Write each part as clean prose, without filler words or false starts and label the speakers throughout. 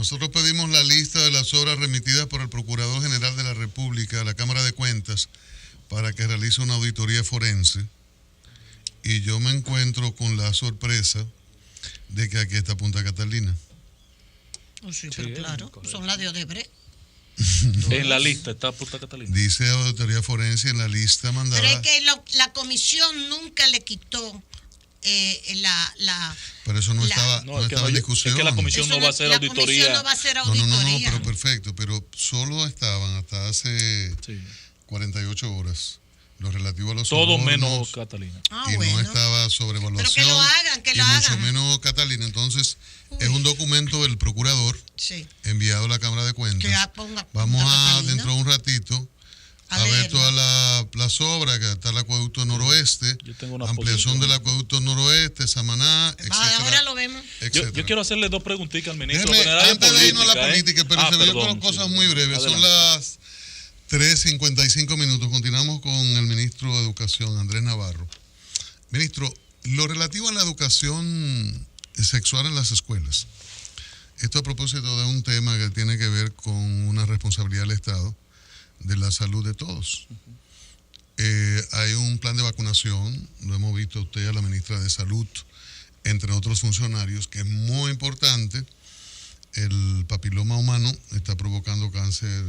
Speaker 1: Nosotros pedimos la lista de las obras remitidas por el Procurador General de la República a la Cámara de Cuentas para que realice una auditoría forense. Y yo me encuentro con la sorpresa de que aquí está Punta Catalina.
Speaker 2: Oh, sí, pero claro, son las de Odebrecht.
Speaker 3: En la lista está Punta Catalina.
Speaker 1: Dice auditoría forense en la lista mandada.
Speaker 2: Pero es que la comisión nunca le quitó
Speaker 1: pero eso no estaba en discusión.
Speaker 3: Es que la comisión no va a hacer auditoría.
Speaker 2: No va a hacer auditoría.
Speaker 1: No, pero perfecto. Pero solo estaban hasta hace 48 horas. Lo relativo a los
Speaker 3: todo menos Catalina.
Speaker 1: Y bueno. No estaba sobre evaluación.
Speaker 2: Pero que lo hagan,
Speaker 1: mucho menos Catalina. Entonces, es un documento del procurador enviado a la Cámara de Cuentas. Vamos a, dentro de un ratito, a ver todas las obras, que está el acueducto noroeste, ampliación del acueducto noroeste, Samaná, etcétera.
Speaker 2: Ahora lo vemos.
Speaker 3: Yo quiero hacerle dos preguntitas al ministro
Speaker 1: general de política. Antes de irnos a la política, pero se me dio con cosas muy breves. Adelante. Son las 3:55 minutos. Continuamos con el ministro de Educación, Andrés Navarro. Ministro, lo relativo a la educación sexual en las escuelas. Esto a propósito de un tema que tiene que ver con una responsabilidad del Estado, de la salud de todos. Hay un plan de vacunación, lo hemos visto usted, a la ministra de Salud, entre otros funcionarios, que es muy importante. El papiloma humano está provocando cáncer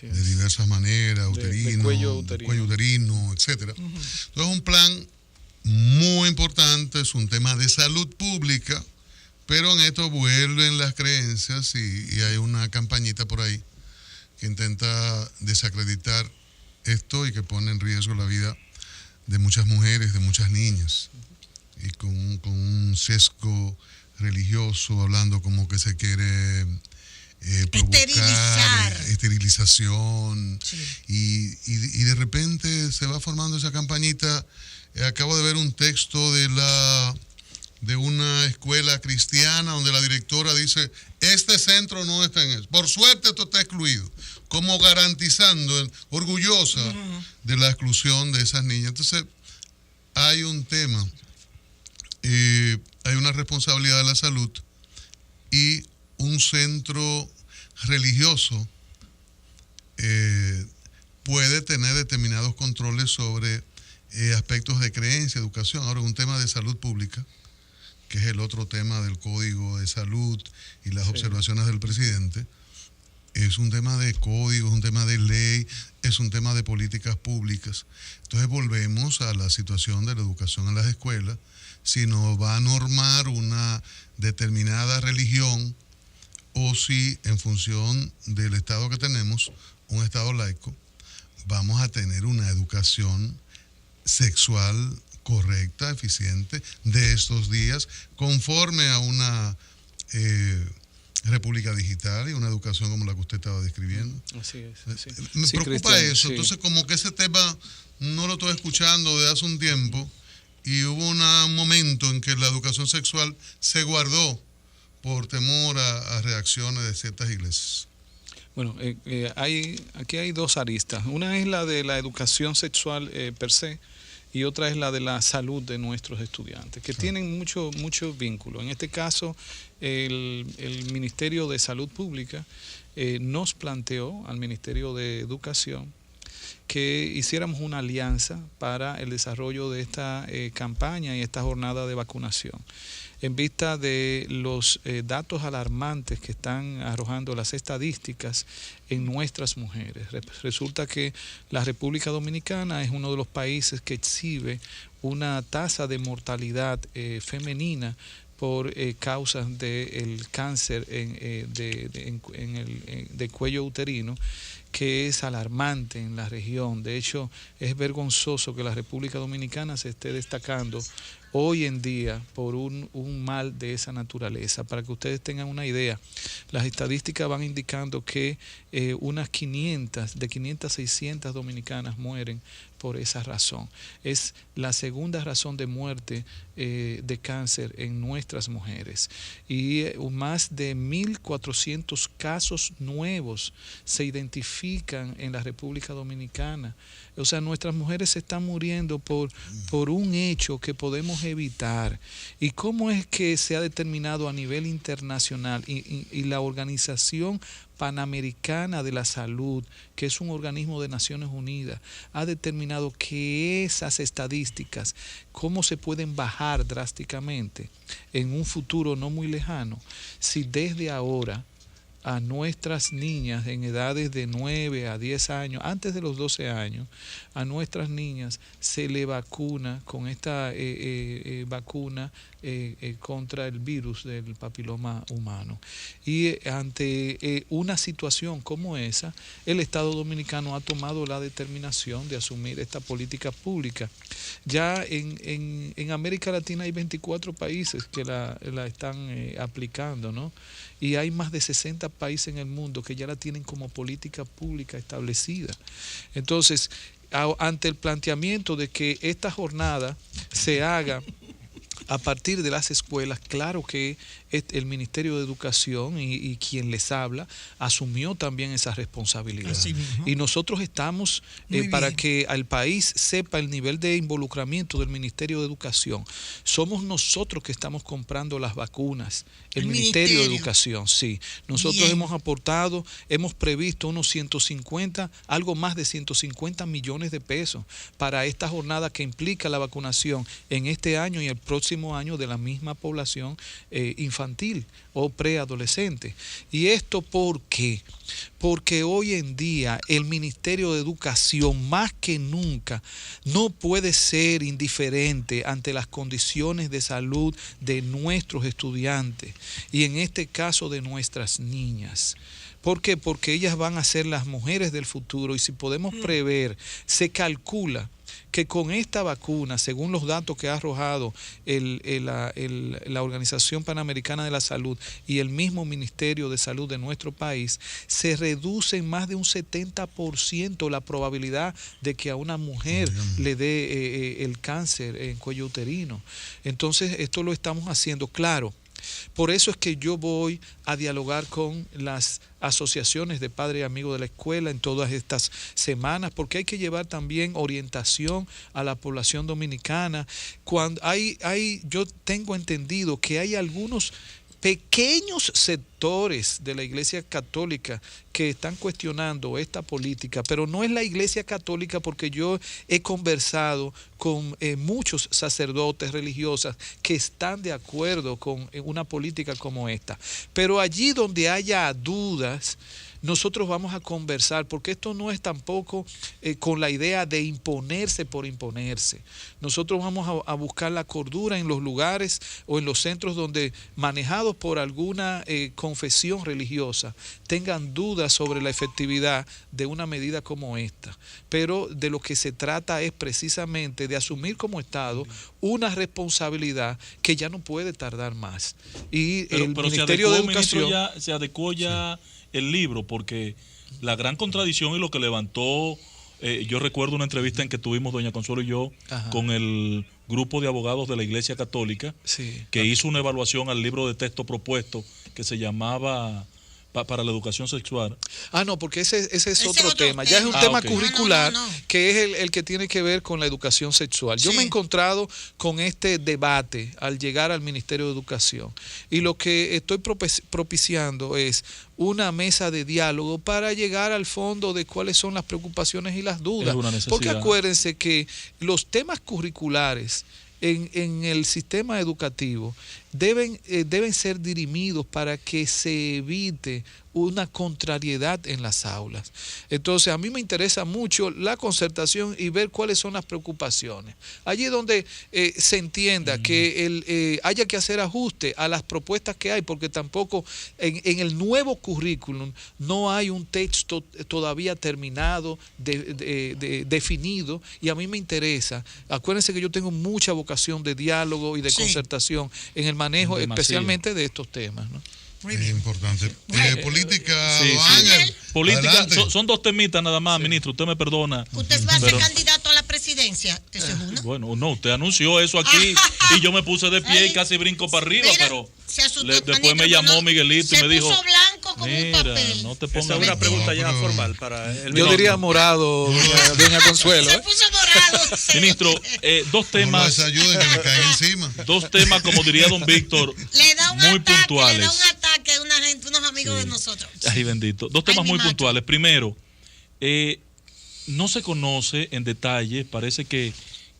Speaker 1: de diversas maneras, uterino, cuello uterino, etcétera. Entonces es un plan muy importante, es un tema de salud pública, pero en esto vuelven las creencias y hay una campañita por ahí que intenta desacreditar esto y que pone en riesgo la vida de muchas mujeres, de muchas niñas, y con un sesgo religioso, hablando como que se quiere provocar esterilización, y de repente se va formando esa campañita. Acabo de ver un texto de una escuela cristiana donde la directora dice: este centro no está en eso. Por suerte esto está excluido, como garantizando, orgullosa de la exclusión de esas niñas. Entonces, hay un tema, hay una responsabilidad de la salud, y un centro religioso puede tener determinados controles sobre aspectos de creencia, educación. Ahora, un tema de salud pública, que es el otro tema del Código de Salud y las observaciones del presidente, es un tema de código, es un tema de ley, es un tema de políticas públicas. Entonces volvemos a la situación de la educación en las escuelas. Si nos va a normar una determinada religión, o si en función del Estado que tenemos, un Estado laico, vamos a tener una educación sexual correcta, eficiente, de estos días, conforme a una república digital y una educación como la que usted estaba describiendo.
Speaker 4: Así es.
Speaker 1: Me preocupa eso. Entonces, como que ese tema no lo estoy escuchando desde hace un tiempo, y hubo un momento en que la educación sexual se guardó por temor a reacciones de ciertas iglesias.
Speaker 4: Bueno, aquí hay dos aristas. Una es la de la educación sexual per se, y otra es la de la salud de nuestros estudiantes, que tienen mucho vínculo. En este caso, el Ministerio de Salud Pública nos planteó al Ministerio de Educación que hiciéramos una alianza para el desarrollo de esta campaña y esta jornada de vacunación, en vista de los datos alarmantes que están arrojando las estadísticas en nuestras mujeres. Resulta que la República Dominicana es uno de los países que exhibe una tasa de mortalidad femenina por causas del cáncer de cuello uterino, que es alarmante en la región. De hecho, es vergonzoso que la República Dominicana se esté destacando hoy en día por un mal de esa naturaleza. Para que ustedes tengan una idea, las estadísticas van indicando que unas 500 a 600 dominicanas mueren por esa razón. Es la segunda razón de muerte de cáncer en nuestras mujeres. Y más de 1.400 casos nuevos se identifican en la República Dominicana. O sea, nuestras mujeres se están muriendo por un hecho que podemos podemos evitar y cómo es que se ha determinado a nivel internacional y la Organización Panamericana de la Salud, que es un organismo de Naciones Unidas, ha determinado que esas estadísticas, cómo se pueden bajar drásticamente en un futuro no muy lejano, si desde ahora a nuestras niñas en edades de 9 a 10 años, antes de los 12 años, a nuestras niñas se le vacuna con esta vacuna contra el virus del papiloma humano. Y ante una situación como esa, el Estado Dominicano ha tomado la determinación de asumir esta política pública. Ya en América Latina hay 24 países que la están aplicando, ¿no? Y hay más de 60 países en el mundo que ya la tienen como política pública establecida. Entonces, ante el planteamiento de que esta jornada se haga a partir de las escuelas, claro que el Ministerio de Educación y quien les habla asumió también esa responsabilidad. Y nosotros estamos para que el país sepa el nivel de involucramiento del Ministerio de Educación. Somos nosotros que estamos comprando las vacunas. El Ministerio de Educación, sí. Nosotros hemos aportado, hemos previsto unos 150, algo más de 150 millones de pesos para esta jornada que implica la vacunación en este año y el próximo año de la misma población infantil o preadolescente. ¿Y esto por qué? Porque hoy en día el Ministerio de Educación más que nunca no puede ser indiferente ante las condiciones de salud de nuestros estudiantes y en este caso de nuestras niñas. ¿Por qué? Porque ellas van a ser las mujeres del futuro y si podemos prever, se calcula que con esta vacuna, según los datos que ha arrojado la Organización Panamericana de la Salud y el mismo Ministerio de Salud de nuestro país, se reduce en más de un 70% la probabilidad de que a una mujer le dé el cáncer en cuello uterino. Entonces, esto lo estamos haciendo claro. Por eso es que yo voy a dialogar con las asociaciones de padres y amigos de la escuela en todas estas semanas, porque hay que llevar también orientación a la población dominicana. Cuando yo tengo entendido que hay algunos pequeños sectores de la Iglesia Católica que están cuestionando esta política, pero no es la Iglesia Católica, porque yo he conversado con muchos sacerdotes religiosas que están de acuerdo con una política como esta. Pero allí donde haya dudas, nosotros vamos a conversar, porque esto no es tampoco con la idea de imponerse por imponerse. Nosotros vamos a buscar la cordura en los lugares o en los centros donde, manejados por alguna confesión religiosa, tengan dudas sobre la efectividad de una medida como esta. Pero de lo que se trata es precisamente de asumir como Estado una responsabilidad que ya no puede tardar más. Y pero Ministerio de Educación
Speaker 3: se adecuó ya el libro, porque la gran contradicción y lo que levantó, yo recuerdo una entrevista en que tuvimos doña Consuelo y yo con el grupo de abogados de la Iglesia Católica, que hizo una evaluación al libro de texto propuesto que se llamaba para la educación sexual.
Speaker 4: No, porque ese es otro tema. Ya es un tema curricular que es el que tiene que ver con la educación sexual. Yo me he encontrado con este debate al llegar al Ministerio de Educación y lo que estoy propiciando es una mesa de diálogo para llegar al fondo de cuáles son las preocupaciones y las dudas. Porque acuérdense que los temas curriculares en el sistema educativo deben ser dirimidos para que se evite una contrariedad en las aulas. Entonces, a mí me interesa mucho la concertación y ver cuáles son las preocupaciones. Allí donde se entienda que haya que hacer ajuste a las propuestas que hay, porque tampoco en el nuevo currículum no hay un texto todavía terminado, definido, y a mí me interesa. Acuérdense que yo tengo mucha vocación de diálogo y de concertación en el manejo especialmente de estos temas, ¿no?
Speaker 1: Muy bien. Importante. Política,
Speaker 3: política son dos temitas nada más, ministro, usted me perdona.
Speaker 2: ¿Usted va a ser candidato a la presidencia?
Speaker 3: Bueno, no, usted anunció eso aquí y yo me puse de pie y casi brinco para arriba, pero después me llamó Miguelito y me dijo,
Speaker 2: blanco como un papel.
Speaker 3: No te pongas.
Speaker 5: Esa es una pregunta ya formal para el
Speaker 4: Yo diría morado, doña Consuelo.
Speaker 2: Se puso morado.
Speaker 3: Ministro, dos temas.
Speaker 1: No ayuden, que me caen encima.
Speaker 3: Dos temas, como diría don Víctor, muy puntuales.
Speaker 2: Le da un ataque a unos amigos de nosotros.
Speaker 3: Ay, bendito. Dos temas muy puntuales. Primero, no se conoce en detalle, parece que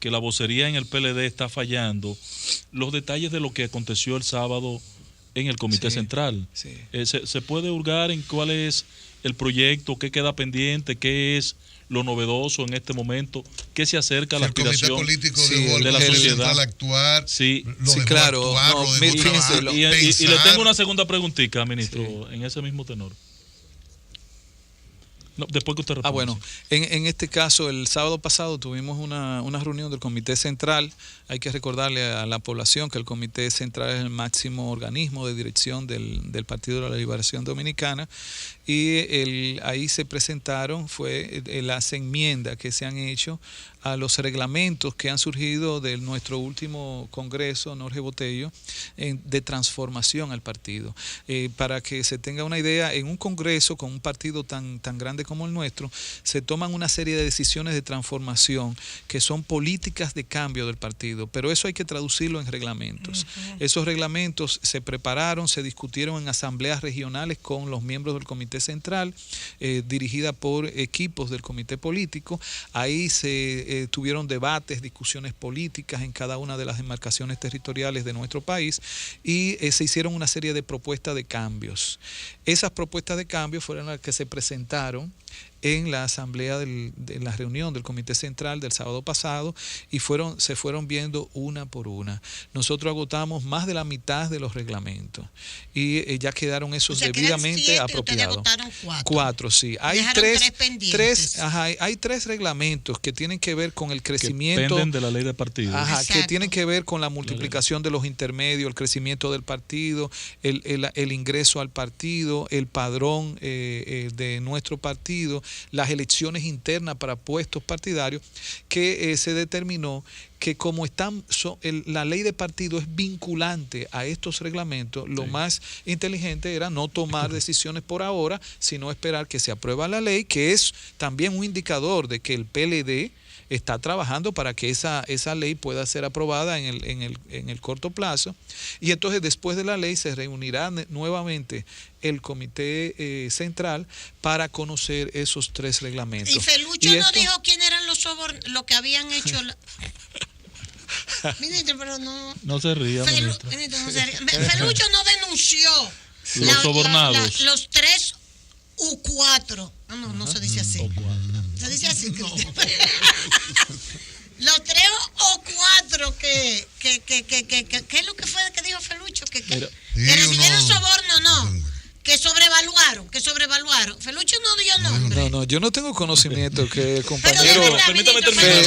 Speaker 3: la vocería en el PLD está fallando, los detalles de lo que aconteció el sábado en el Comité Central.
Speaker 4: Sí.
Speaker 3: ¿Se puede hurgar en cuál es el proyecto, qué queda pendiente, qué es lo novedoso en este momento, qué se acerca a la aspiración
Speaker 1: político
Speaker 3: de la sociedad?
Speaker 1: Actuar,
Speaker 3: sí,
Speaker 4: claro.
Speaker 3: Y le tengo una segunda preguntita, ministro, en ese mismo tenor. No, después que usted responda.
Speaker 4: Bueno, en este caso, el sábado pasado tuvimos una reunión del Comité Central. Hay que recordarle a la población que el Comité Central es el máximo organismo de dirección del Partido de la Liberación Dominicana, y ahí se presentaron las enmiendas que se han hecho a los reglamentos que han surgido de nuestro último congreso, Jorge Botello, de transformación al partido. Para que se tenga una idea, en un congreso con un partido tan grande como el nuestro, se toman una serie de decisiones de transformación que son políticas de cambio del partido, pero eso hay que traducirlo en reglamentos. Esos reglamentos se prepararon, se discutieron en asambleas regionales con los miembros del Comité Central, dirigida por equipos del Comité Político. Ahí se tuvieron debates, discusiones políticas en cada una de las demarcaciones territoriales de nuestro país, y se hicieron una serie de propuestas de cambios. Esas propuestas de cambios fueron las que se presentaron en la asamblea de la reunión del Comité Central del sábado pasado, y se fueron viendo una por una. Nosotros agotamos más de la mitad de los reglamentos y ya quedaron esos debidamente apropiados. Cuatro, sí. Hay tres reglamentos que tienen que ver con el crecimiento.
Speaker 3: Que dependen de la ley de partidos.
Speaker 4: Que tienen que ver con la multiplicación de los intermedios, el crecimiento del partido, el ingreso al partido, el padrón de nuestro partido, las elecciones internas para puestos partidarios, que se determinó que como la ley de partido es vinculante a estos reglamentos, lo más inteligente era no tomar decisiones por ahora, sino esperar que se apruebe la ley, que es también un indicador de que el PLD está trabajando para que esa ley pueda ser aprobada en el corto plazo. Y entonces, después de la ley, se reunirá nuevamente el Comité Central para conocer esos tres reglamentos.
Speaker 2: Y Felucho no dijo quién eran los que habían hecho Ministro, pero no.
Speaker 3: No se ría.
Speaker 2: Felucho no denunció
Speaker 3: los sobornados.
Speaker 2: Los 3 U4. No se dice así. Se dice así. Los 3 o 4 ¿qué es lo que fue que dijo Felucho? Que recibieron soborno, no. Que sobrevaluaron. Felucho no dio nombre.
Speaker 4: No, yo no tengo conocimiento que el compañero
Speaker 3: permítame terminar.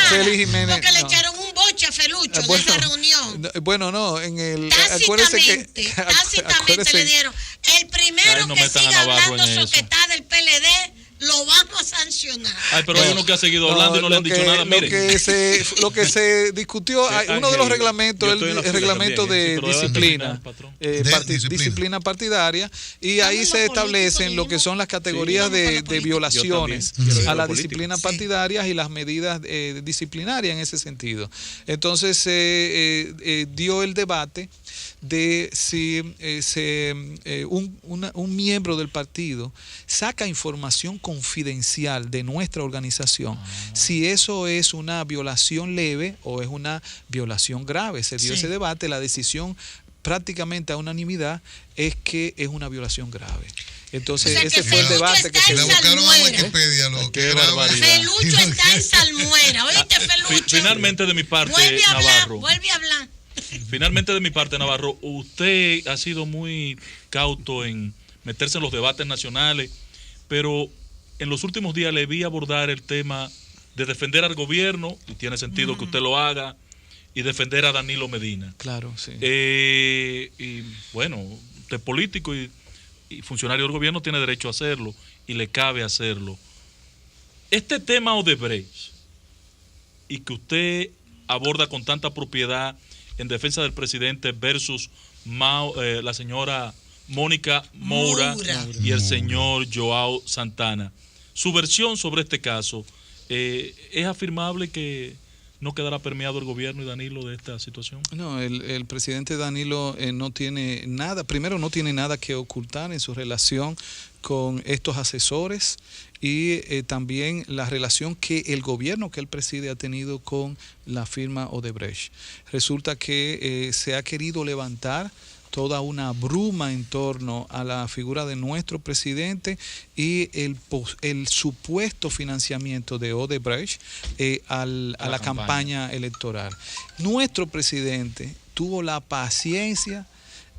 Speaker 4: Félix Jiménez.
Speaker 2: Porque le echaron un boche a Felucho de esa reunión.
Speaker 4: Bueno, no, en el
Speaker 2: tácitamente le dieron. El primero que siga hablando soquetá del PLD, lo vamos a sancionar.
Speaker 3: Pero hay uno que ha seguido hablando y no le han dicho nada. Miren.
Speaker 4: Lo que se discutió, uno de los reglamentos, el reglamento de disciplina, disciplina partidaria, y ahí se establecen lo que son las categorías de violaciones a la disciplina partidaria y las medidas disciplinarias en ese sentido. Entonces dio el debate de si un miembro del partido saca información confidencial de nuestra organización, si eso es una violación leve o es una violación grave. Se dio ese debate, la decisión prácticamente a unanimidad es que es una violación grave. Entonces, ese fue el debate que se
Speaker 1: le buscaron a Wikipedia.
Speaker 2: Felucho está en salmuera. ¿Oíste, Felucho?
Speaker 3: Finalmente, de mi parte, Navarro.
Speaker 2: Vuelve a hablar.
Speaker 3: Finalmente, de mi parte, Navarro, usted ha sido muy cauto en meterse en los debates nacionales, pero en los últimos días le vi abordar el tema de defender al gobierno, y tiene sentido que usted lo haga, y defender a Danilo Medina.
Speaker 4: Claro, sí.
Speaker 3: Y bueno, usted es político y funcionario del gobierno, tiene derecho a hacerlo, y le cabe hacerlo. Este tema Odebrecht, y que usted aborda con tanta propiedad en defensa del presidente versus la señora Mónica Moura y el señor Joao Santana. Su versión sobre este caso, ¿es afirmable que no quedará permeado el gobierno y Danilo de esta situación?
Speaker 4: No, el presidente Danilo no tiene nada, primero no tiene nada que ocultar en su relación con estos asesores y también la relación que el gobierno que él preside ha tenido con la firma Odebrecht. Resulta que se ha querido levantar toda una bruma en torno a la figura de nuestro presidente y el supuesto financiamiento de Odebrecht a la campaña electoral. Nuestro presidente tuvo la paciencia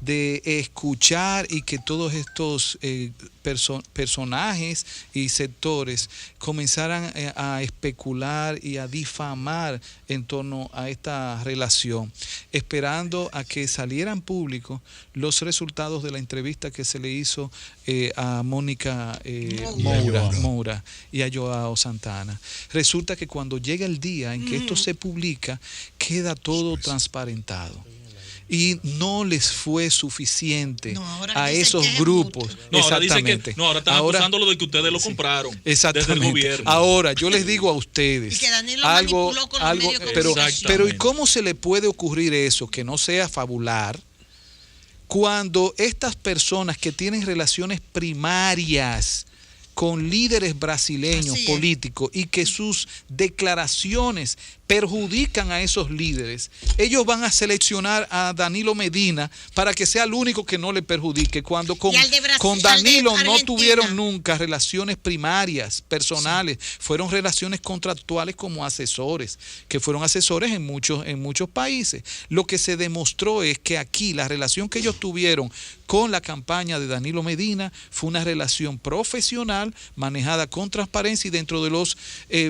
Speaker 4: de escuchar y que todos estos personajes y sectores comenzaran a especular y a difamar en torno a esta relación, esperando a que salieran públicos los resultados de la entrevista que se le hizo a Mónica Moura y a Joao Santana. Resulta que cuando llega el día en que esto se publica, queda todo transparentado. Y no les fue suficiente a esos grupos.
Speaker 3: No, exactamente. Ahora están acusándolo de que ustedes lo compraron.
Speaker 4: Exactamente.
Speaker 3: Desde el gobierno.
Speaker 4: Ahora, yo les digo a ustedes,
Speaker 2: y que Danilo manipuló con los medios
Speaker 4: pero ¿y cómo se le puede ocurrir eso, que no sea fabular, cuando estas personas que tienen relaciones primarias con líderes brasileños políticos y que sus declaraciones perjudican a esos líderes, ellos van a seleccionar a Danilo Medina para que sea el único que no le perjudique, cuando con Danilo no tuvieron nunca relaciones primarias, personales, fueron relaciones contractuales como asesores, que fueron asesores en muchos países. Lo que se demostró es que aquí la relación que ellos tuvieron con la campaña de Danilo Medina fue una relación profesional, manejada con transparencia y dentro de los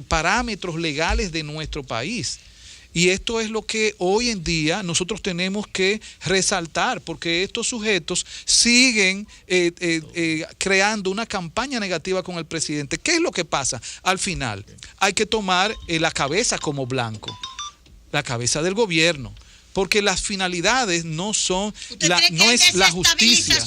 Speaker 4: parámetros legales de nuestro país. Y esto es lo que hoy en día nosotros tenemos que resaltar, porque estos sujetos siguen creando una campaña negativa con el presidente. ¿Qué es lo que pasa? Al final hay que tomar la cabeza como blanco, la cabeza del gobierno, porque las finalidades no son, no es la justicia.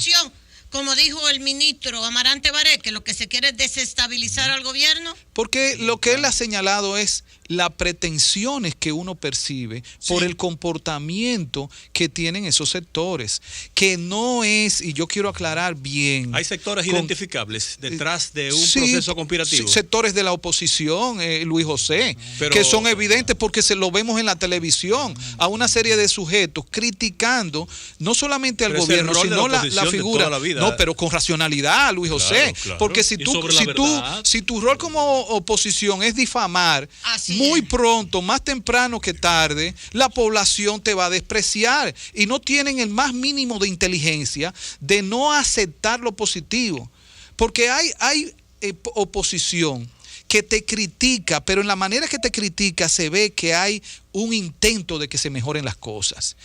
Speaker 2: Como dijo el ministro Amarante Baré, que lo que se quiere es desestabilizar al gobierno.
Speaker 4: Porque lo que él ha señalado es las pretensiones que uno percibe por el comportamiento que tienen esos sectores, que no es, y yo quiero aclarar bien.
Speaker 5: Hay sectores identificables detrás de un proceso conspirativo.
Speaker 4: Sectores de la oposición, Luis José, que son evidentes porque se lo vemos en la televisión, a una serie de sujetos criticando no solamente al gobierno, sino la figura. No, pero con racionalidad, Luis José, porque si tu rol como oposición es difamar, muy pronto, más temprano que tarde, la población te va a despreciar y no tienen el más mínimo de inteligencia de no aceptar lo positivo, porque hay oposición que te critica, pero en la manera que te critica se ve que hay un intento de que se mejoren las cosas,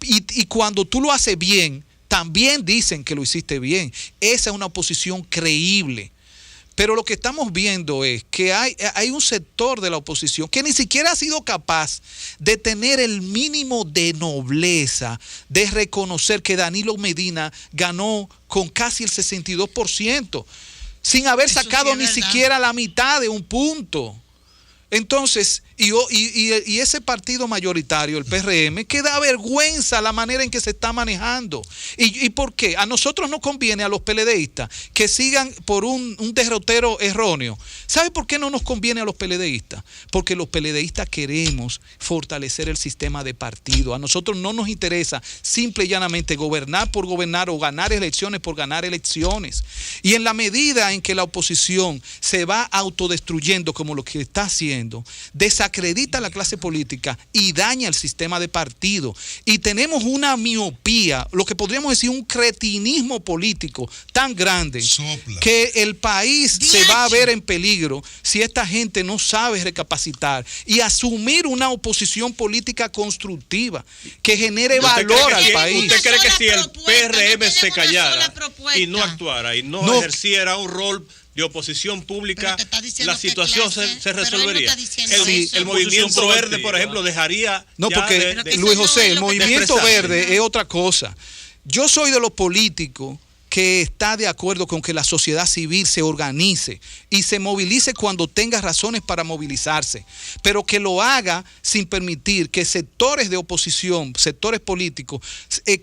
Speaker 4: y cuando tú lo haces bien, también dicen que lo hiciste bien. Esa es una oposición creíble. Pero lo que estamos viendo es que hay un sector de la oposición que ni siquiera ha sido capaz de tener el mínimo de nobleza, de reconocer que Danilo Medina ganó con casi el 62%, sin haber sacado ni siquiera la mitad de un punto. Entonces, y ese partido mayoritario, el PRM, que da vergüenza la manera en que se está manejando. ¿Y por qué? A nosotros no conviene, a los PLDistas, que sigan por un derrotero erróneo. ¿Sabe por qué no nos conviene a los PLDistas? Porque los PLDistas queremos fortalecer el sistema de partido. A nosotros no nos interesa simple y llanamente gobernar por gobernar o ganar elecciones por ganar elecciones. Y en la medida en que la oposición se va autodestruyendo como lo que está haciendo, desacredita a la clase política y daña el sistema de partido. Y tenemos una miopía, lo que podríamos decir un cretinismo político tan grande, que el país se va a ver en peligro si esta gente no sabe recapacitar y asumir una oposición política constructiva que genere valor al país.
Speaker 5: ¿Usted cree que si el PRM se callara y no actuara y no ejerciera un rol de oposición pública, la situación se resolvería? El movimiento verde, por ejemplo, dejaría...
Speaker 4: No, porque, Luis José, el movimiento verde es otra cosa. Yo soy de los políticos que está de acuerdo con que la sociedad civil se organice y se movilice cuando tenga razones para movilizarse, pero que lo haga sin permitir que sectores de oposición, sectores políticos,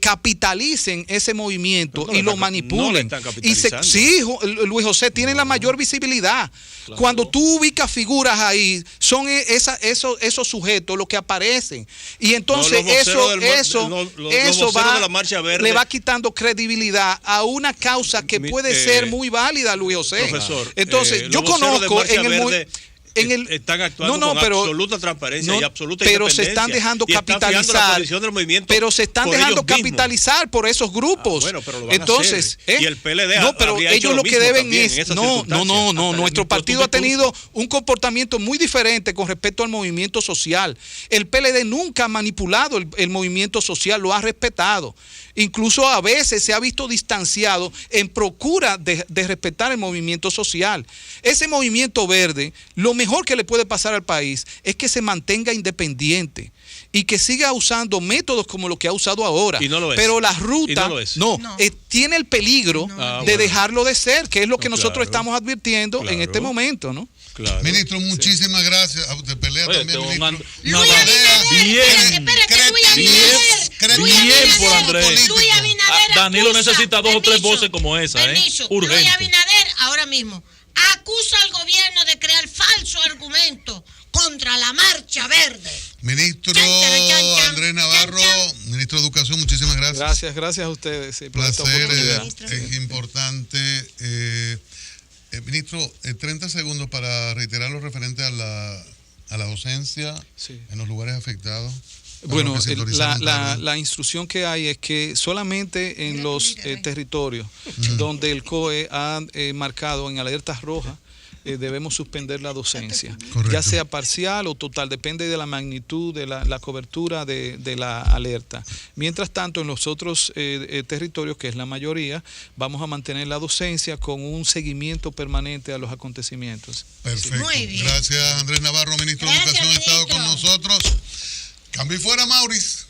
Speaker 4: capitalicen ese movimiento y lo manipulen. Sí, Luis José, tienen la mayor visibilidad. Claro. Cuando tú ubicas figuras ahí, son esos sujetos los que aparecen. Y entonces eso va, de la Marcha Verde, le va quitando credibilidad a una causa que puede ser muy válida, Luis José.
Speaker 5: Profesor,
Speaker 4: entonces, yo conozco
Speaker 5: están actuando con absoluta transparencia y absoluta
Speaker 4: pero se están dejando capitalizar pero se están dejando capitalizar por esos grupos.
Speaker 5: Pero lo van entonces a hacer. Y el PLD
Speaker 4: pero ellos lo que deben es nuestro partido ha tenido un comportamiento muy diferente con respecto al movimiento social. El PLD nunca ha manipulado el movimiento social, lo ha respetado. Incluso a veces se ha visto distanciado en procura de respetar el movimiento social. Ese movimiento verde, lo mejor que le puede pasar al país es que se mantenga independiente y que siga usando métodos como lo que ha usado ahora.
Speaker 5: Y no lo es.
Speaker 4: Pero la ruta tiene el peligro de dejarlo de ser, que es lo que nosotros estamos advirtiendo en este momento, ¿no?
Speaker 1: Claro, ministro, muchísimas gracias. Te pelea también, ministro.
Speaker 3: Bien por Andrés. Danilo necesita 2 o 3 voces como esa, urgente.
Speaker 2: Luis Abinader ahora mismo acusa al gobierno de crear falso argumento contra la Marcha Verde.
Speaker 1: Ministro Andrés Navarro, ministro de Educación, muchísimas gracias.
Speaker 4: Gracias a ustedes.
Speaker 1: Placer, es importante. Ministro, 30 segundos para reiterar lo referente a la docencia en los lugares afectados.
Speaker 4: Bueno, la instrucción que hay es que solamente en los territorios donde el COE ha marcado en alertas rojas, debemos suspender la docencia. Correcto. Ya sea parcial o total, depende de la magnitud de la cobertura de la alerta. Mientras tanto, en los otros territorios, que es la mayoría, vamos a mantener la docencia con un seguimiento permanente a los acontecimientos.
Speaker 1: Perfecto. Muy bien. Gracias, Andrés Navarro, ministro de Educación, ha estado con nosotros. Cambio y fuera, Maurice.